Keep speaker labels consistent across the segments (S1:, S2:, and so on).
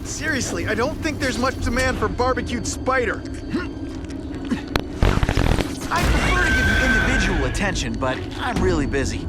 S1: Seriously, I don't think there's much demand for barbecued spider.
S2: I prefer to give you individual attention, but I'm really busy.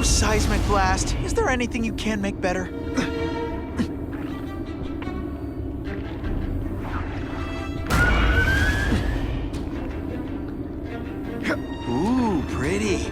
S2: Seismic blast. Is there anything you can make better? Ooh, pretty.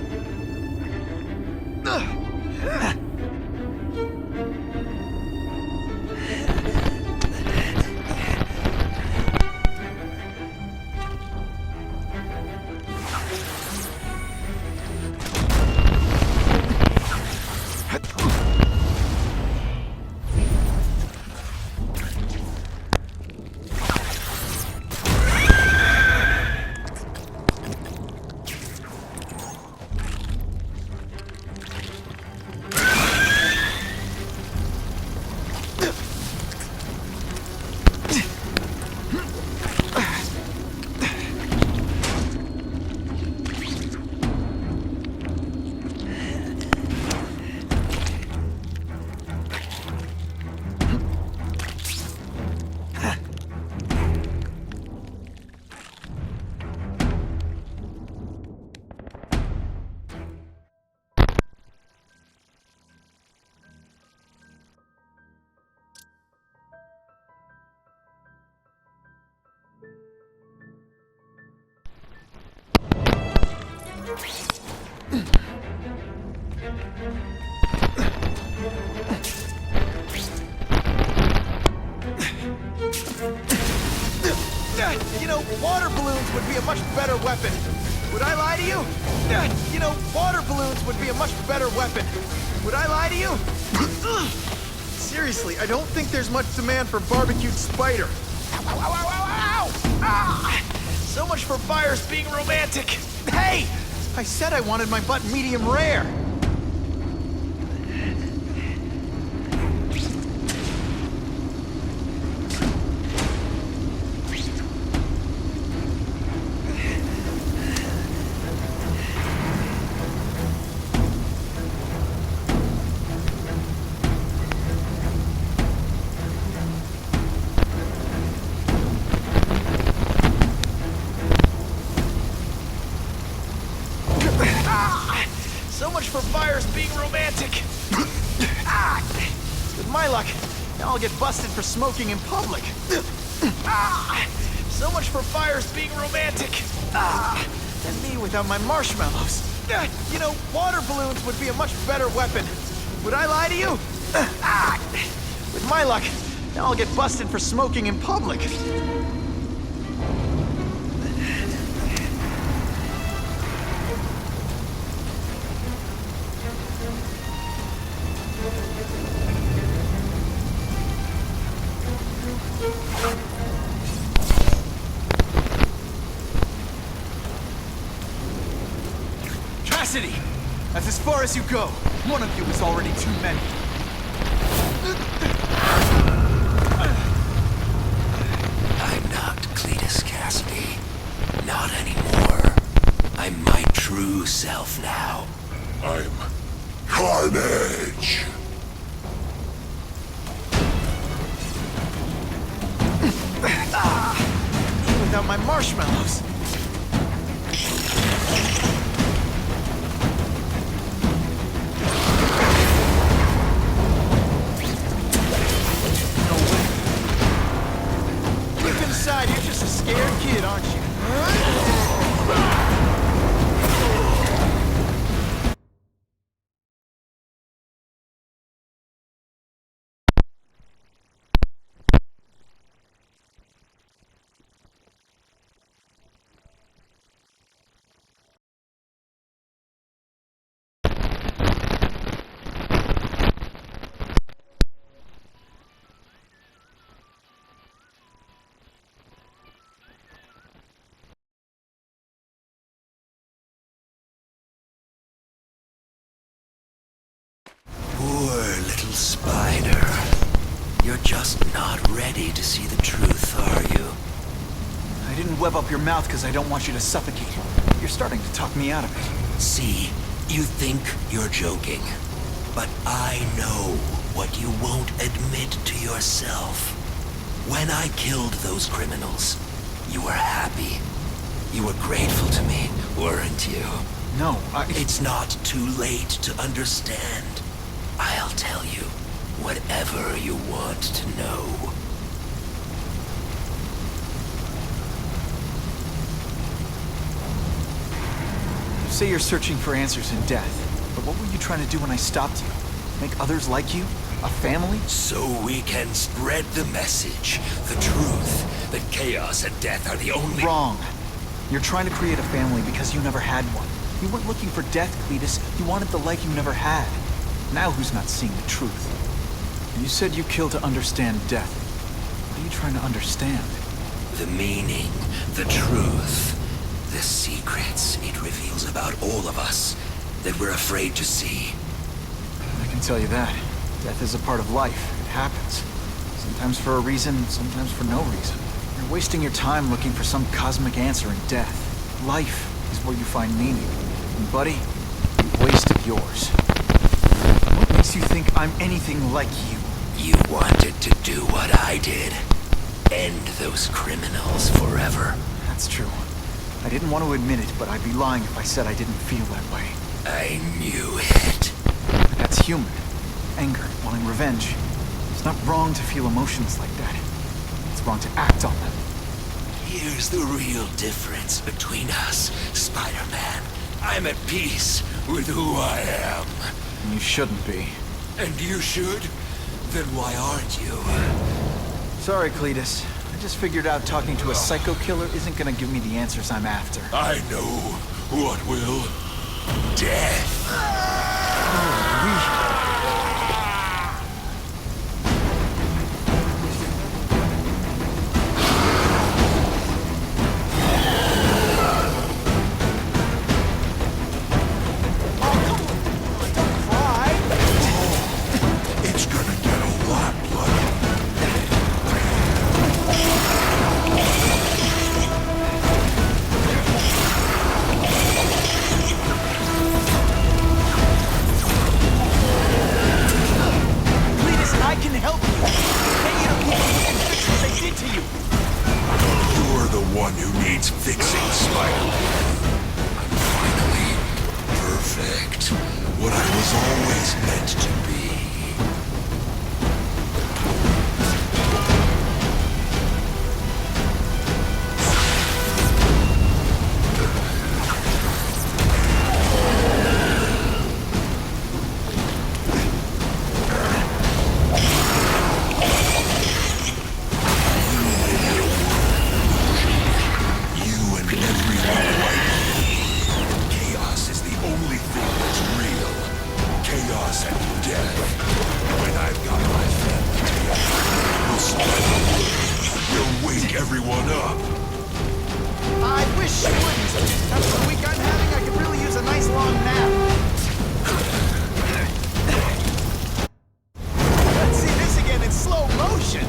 S1: You know, water balloons would be a much better weapon. Would I lie to you? You know, water balloons would be a much better weapon. Would I lie to you? Seriously, I don't think there's much demand for barbecued spider. Ow, ow, ow, ow, ow, ow! Ah! So much for fires being romantic. Hey! I said I wanted my butt medium rare. So much for fires being romantic. With my luck, now I'll get busted for smoking in public. So much for fires being romantic. And me without my marshmallows. You know, water balloons would be a much better weapon. Would I lie to you? With my luck, now I'll get busted for smoking in public. Cassidy! That's as far as you go. One of you is already too many.
S3: I'm not Cletus Cassidy. Not anymore. I'm my true self now.
S4: I'm Carnage!
S1: Without my marshmallows. Deep inside, you're just a scared kid, aren't you?
S3: Spider. You're just not ready to see the truth, are you?
S2: I didn't web up your mouth because I don't want you to suffocate. You're starting to talk me out of it.
S3: See, you think you're joking. But I know what you won't admit to yourself. When I killed those criminals, you were happy. You were grateful to me, weren't you?
S2: No,
S3: It's not too late to understand. I'll tell you whatever you want to know.
S2: You say you're searching for answers in death, but what were you trying to do when I stopped you? Make others like you? A family?
S3: So we can spread the message, the truth, that chaos and death are the only—
S2: Wrong. You're trying to create a family because you never had one. You weren't looking for death, Cletus. You wanted the life you never had. Now who's not seeing the truth? You said you killed to understand death. What are you trying to understand?
S3: The meaning, the truth, the secrets it reveals about all of us that we're afraid to see.
S2: I can tell you that. Death is a part of life. It happens. Sometimes for a reason, sometimes for no reason. You're wasting your time looking for some cosmic answer in death. Life is where you find meaning. And buddy, you've wasted yours. What makes you think I'm anything like you?
S3: You wanted to do what I did. End those criminals forever.
S2: That's true. I didn't want to admit it, but I'd be lying if I said I didn't feel that way.
S3: I knew it.
S2: But that's human. Anger, wanting revenge. It's not wrong to feel emotions like that. It's wrong to act on them.
S3: Here's the real difference between us, Spider-Man. I'm at peace with who I am.
S2: You shouldn't be.
S3: And you should? Then why aren't you?
S2: Sorry, Cletus. I just figured out talking to a psycho killer isn't gonna give me the answers I'm after.
S3: I know what will. Death. It's gonna get a lot bloody.
S1: Cletus, I can help you. Get you to people who can fix what they did to you.
S3: You're the one who needs fixing, Spider-Man. I'm finally perfect. What I was always meant to be. You and everyone like me. Chaos is the only thing that's real. Chaos and death. When I've got my family together, we'll spread the word. We'll wake everyone up.
S1: I wish you wouldn't. After the week I'm having, I could really use a nice long nap. Let's see this again in slow motion.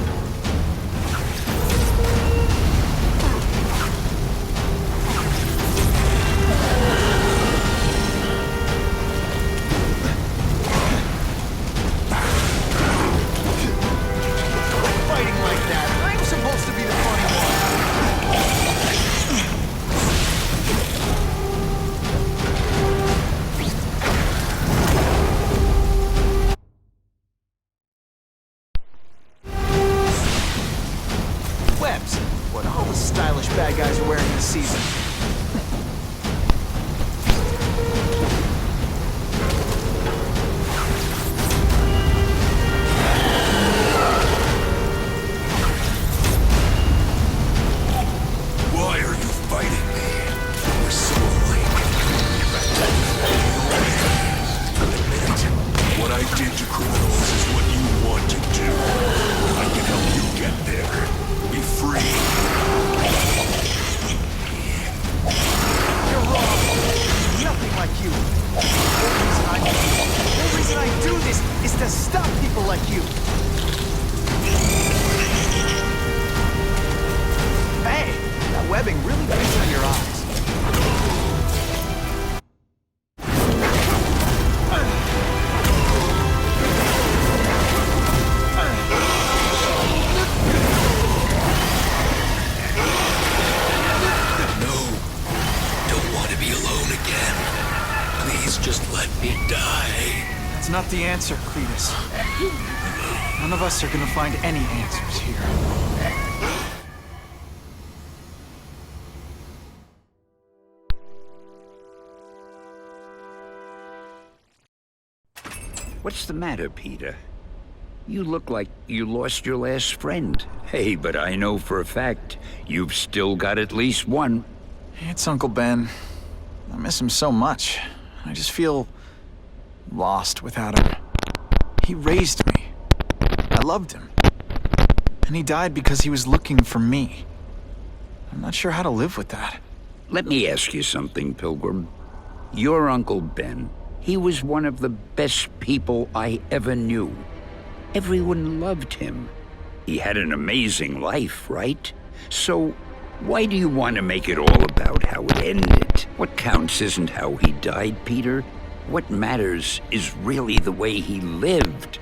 S1: Fighting like that. I'm supposed to be the funny one. Webs. What all the stylish bad guys are wearing this season.
S3: Why are you fighting me? We're so alike. Admit it. What I did to criminals is what you want to do. I can help you get there. Be free.
S2: not the answer, Cletus. None of us are gonna find any answers here.
S4: What's the matter, Peter? You look like you lost your last friend. Hey, but I know for a fact you've still got at least one.
S2: It's Uncle Ben. I miss him so much. I just feel lost without him. He raised me. I loved him. And he died because he was looking for me. I'm not sure how to live with that.
S4: Let me ask you something, Pilgrim. Your Uncle Ben, he was one of the best people I ever knew. Everyone loved him. He had an amazing life, right? So, why do you want to make it all about how it ended? What counts isn't how he died, Peter. What matters is really the way he lived.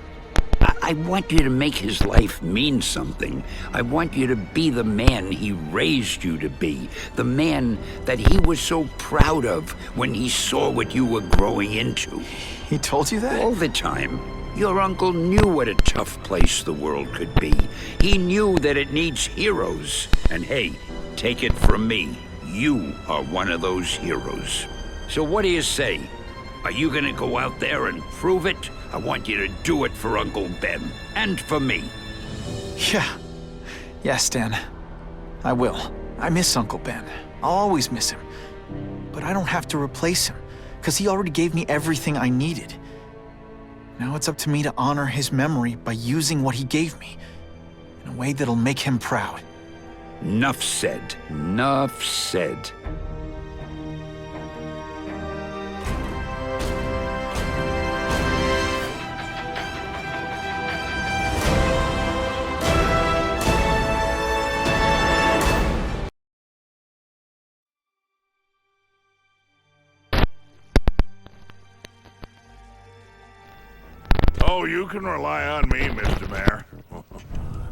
S4: I want you to make his life mean something. I want you to be the man he raised you to be. The man that he was so proud of when he saw what you were growing into.
S2: He told you that?
S4: All the time. Your uncle knew what a tough place the world could be. He knew that it needs heroes. And hey, take it from me, you are one of those heroes. So what do you say? Are you gonna go out there and prove it? I want you to do it for Uncle Ben, and for me.
S2: Yeah. Yes, Dan. I will. I miss Uncle Ben. I'll always miss him. But I don't have to replace him, because he already gave me everything I needed. Now it's up to me to honor his memory by using what he gave me, in a way that'll make him proud.
S4: Nuff said. Nuff said.
S3: Oh, you can rely on me, Mr. Mayor.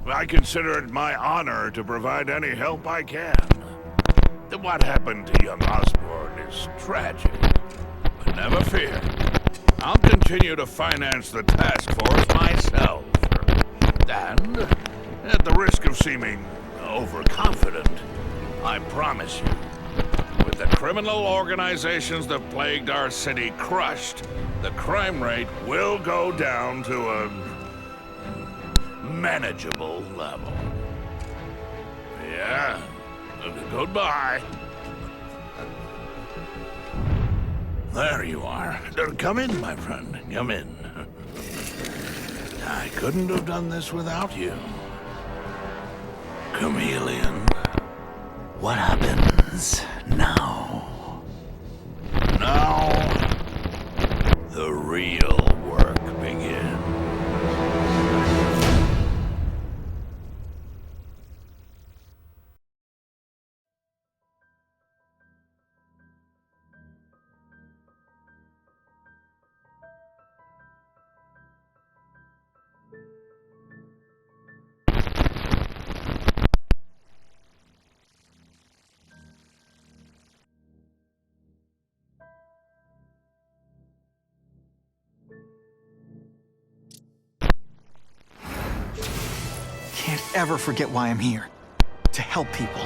S3: I consider it my honor to provide any help I can. What happened to young Osborn is tragic. But never fear. I'll continue to finance the task force myself. And, at the risk of seeming overconfident, I promise you, with the criminal organizations that plagued our city crushed, the crime rate will go down to a manageable level. Yeah, goodbye. There you are. Come in, my friend. Come in. I couldn't have done this without you. Chameleon.
S1: What happens now?
S3: Now, the real work begins.
S2: Can't ever forget why I'm here. To help people.